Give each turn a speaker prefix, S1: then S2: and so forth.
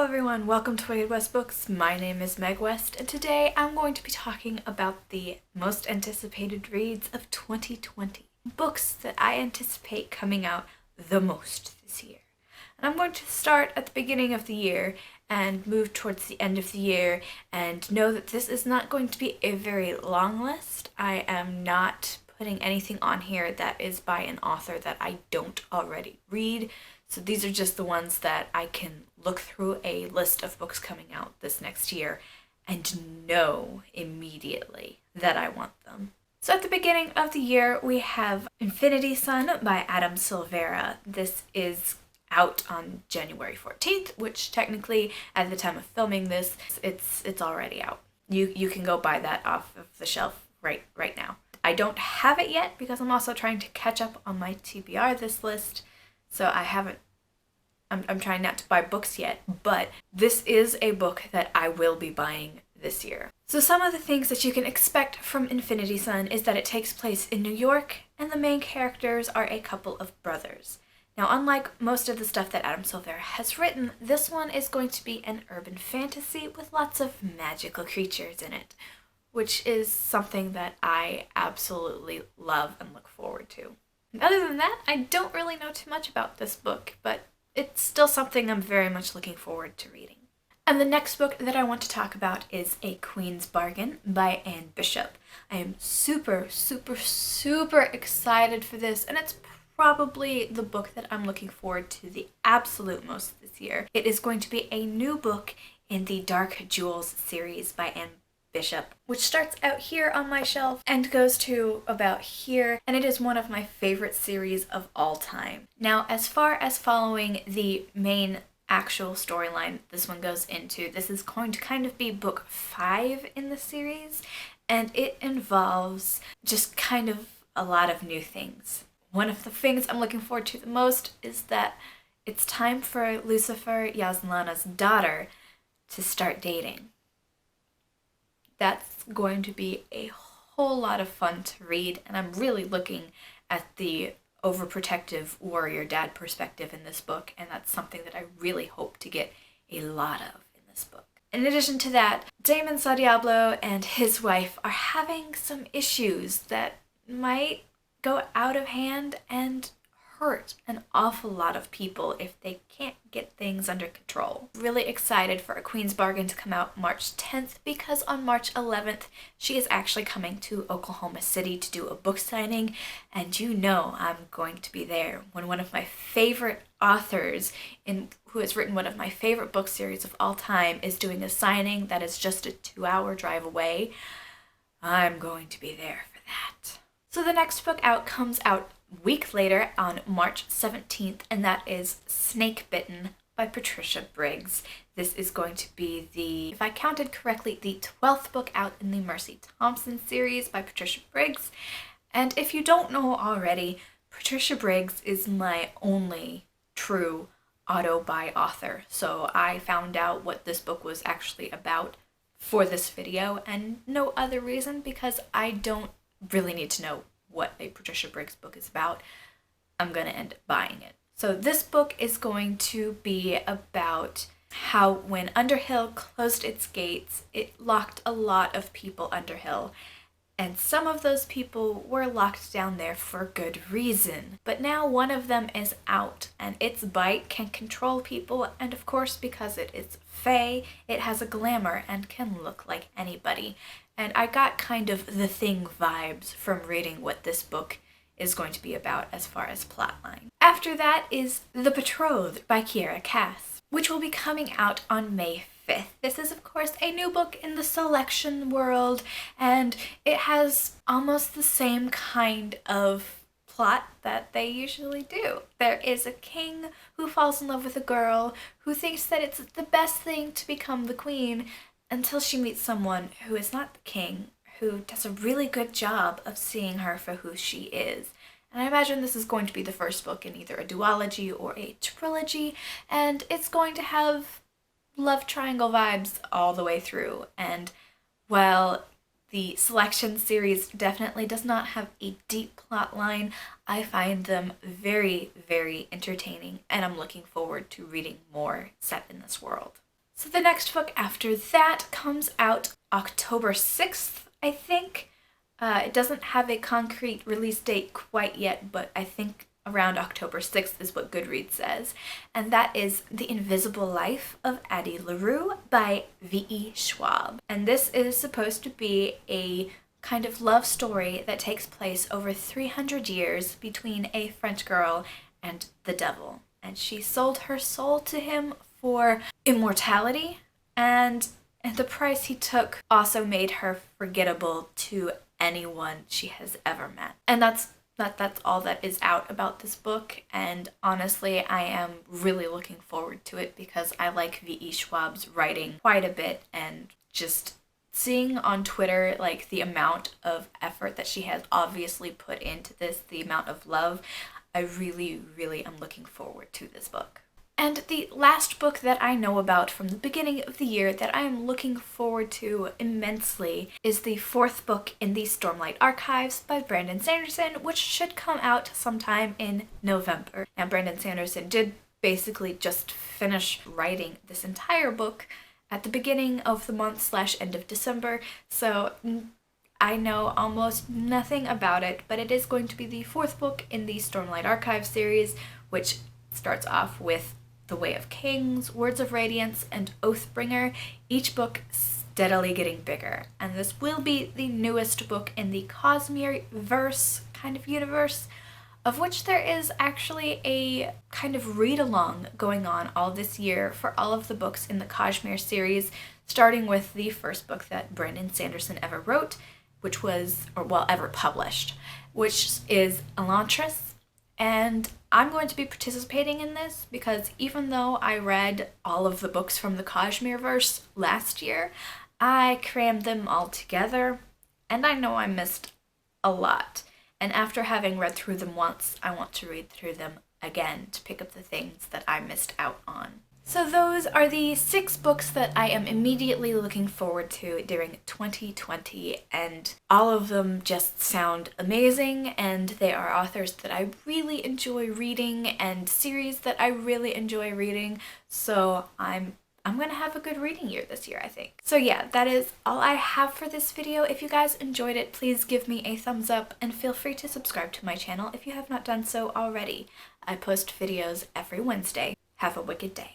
S1: everyone, welcome to Wicked.west.books. My name is Meg West, and today I'm going to be talking about the most anticipated reads of 2020. Books that I anticipate coming out the most this year. And I'm going to start at the beginning of the year and move towards the end of the year, and know that this is not going to be a very long list. I am not putting anything on here that is by an author that I don't already read. So these are just the ones that I can look through a list of books coming out this next year and know immediately that I want them. So at the beginning of the year, we have Infinity Sun by Adam Silvera. This is out on January 14th, which technically at the time of filming this, it's already out. You can go buy that off of the shelf right now. I don't have it yet because I'm also trying to catch up on my TBR this list. So I'm trying not to buy books yet, but this is a book that I will be buying this year. So some of the things that you can expect from Infinity Sun is that it takes place in New York, and the main characters are a couple of brothers. Now, unlike most of the stuff that Adam Silvera has written, this one is going to be an urban fantasy with lots of magical creatures in it, which is something that I absolutely love and look forward to. And other than that, I don't really know too much about this book, but it's still something I'm very much looking forward to reading. And the next book that I want to talk about is A Queen's Bargain by Anne Bishop. I am super excited for this, and it's probably the book that I'm looking forward to the absolute most this year. It is going to be a new book in the Dark Jewels series by Anne Bishop, which starts out here on my shelf and goes to about here, and it is one of my favorite series of all time. Now, as far as following the main actual storyline this one goes into, this is going to kind of be book 5 in the series, and it involves just kind of a lot of new things. One of the things I'm looking forward to the most is that it's time for Lucifer, Yaslana's daughter, to start dating. That's going to be a whole lot of fun to read, and I'm really looking at the overprotective warrior dad perspective in this book, and that's something that I really hope to get a lot of in this book. In addition to that, Damon Sadiablo and his wife are having some issues that might go out of hand and hurt an awful lot of people if they can't get things under control. Really excited for A Queen's Bargain to come out March 10th because on March 11th she is actually coming to Oklahoma City to do a book signing, and you know I'm going to be there when one of my favorite authors who has written one of my favorite book series of all time is doing a signing that is just a 2-hour drive away. I'm going to be there for that. So the next book out comes out a week later on March 17th, and that is Snake Bitten by Patricia Briggs. This is going to be if I counted correctly, the 12th book out in the Mercy Thompson series by Patricia Briggs. And if you don't know already, Patricia Briggs is my only true auto-buy author. So I found out what this book was actually about for this video, and no other reason, because I don't really need to know what a Patricia Briggs book is about. I'm going to end up buying it. So this book is going to be about how when Underhill closed its gates, it locked a lot of people Underhill. And some of those people were locked down there for good reason. But now one of them is out, and its bite can control people, and of course because it is fae, it has a glamour and can look like anybody. And I got kind of The Thing vibes from reading what this book is going to be about as far as plotline. After that is The Betrothed by Kiera Cass, which will be coming out on May 5th. This is, of course, a new book in the selection world, and it has almost the same kind of plot that they usually do. There is a king who falls in love with a girl who thinks that it's the best thing to become the queen, until she meets someone who is not the king, who does a really good job of seeing her for who she is. And I imagine this is going to be the first book in either a duology or a trilogy, and it's going to have love triangle vibes all the way through. And while the selection series definitely does not have a deep plot line, I find them very entertaining, and I'm looking forward to reading more set in this world. So the next book after that comes out October 6th, I think. It doesn't have a concrete release date quite yet, but I think around October 6th is what Goodreads says. And that is The Invisible Life of Addie LaRue by V.E. Schwab. And this is supposed to be a kind of love story that takes place over 300 years between a French girl and the devil. And she sold her soul to him for immortality, and the price he took also made her forgettable to anyone she has ever met. And that's all that is out about this book, and honestly I am really looking forward to it because I like V.E. Schwab's writing quite a bit, and just seeing on Twitter like the amount of effort that she has obviously put into this, the amount of love, I really am looking forward to this book. And the last book that I know about from the beginning of the year that I am looking forward to immensely is the fourth book in the Stormlight Archives by Brandon Sanderson, which should come out sometime in November. Now, Brandon Sanderson did basically just finish writing this entire book at the beginning of the month / end of December, so I know almost nothing about it, but it is going to be the fourth book in the Stormlight Archives series, which starts off with The Way of Kings, Words of Radiance, and Oathbringer, each book steadily getting bigger. And this will be the newest book in the Cosmere-verse kind of universe, of which there is actually a kind of read-along going on all this year for all of the books in the Cosmere series, starting with the first book that Brandon Sanderson ever wrote, which was, ever published, which is Elantris. And I'm going to be participating in this because even though I read all of the books from the Cosmere-verse last year, I crammed them all together, and I know I missed a lot. And after having read through them once, I want to read through them again to pick up the things that I missed out on. So those are the 6 books that I am immediately looking forward to during 2020, and all of them just sound amazing, and they are authors that I really enjoy reading and series that I really enjoy reading, so I'm gonna have a good reading year this year, I think. So yeah, that is all I have for this video. If you guys enjoyed it, please give me a thumbs up and feel free to subscribe to my channel if you have not done so already. I post videos every Wednesday. Have a wicked day.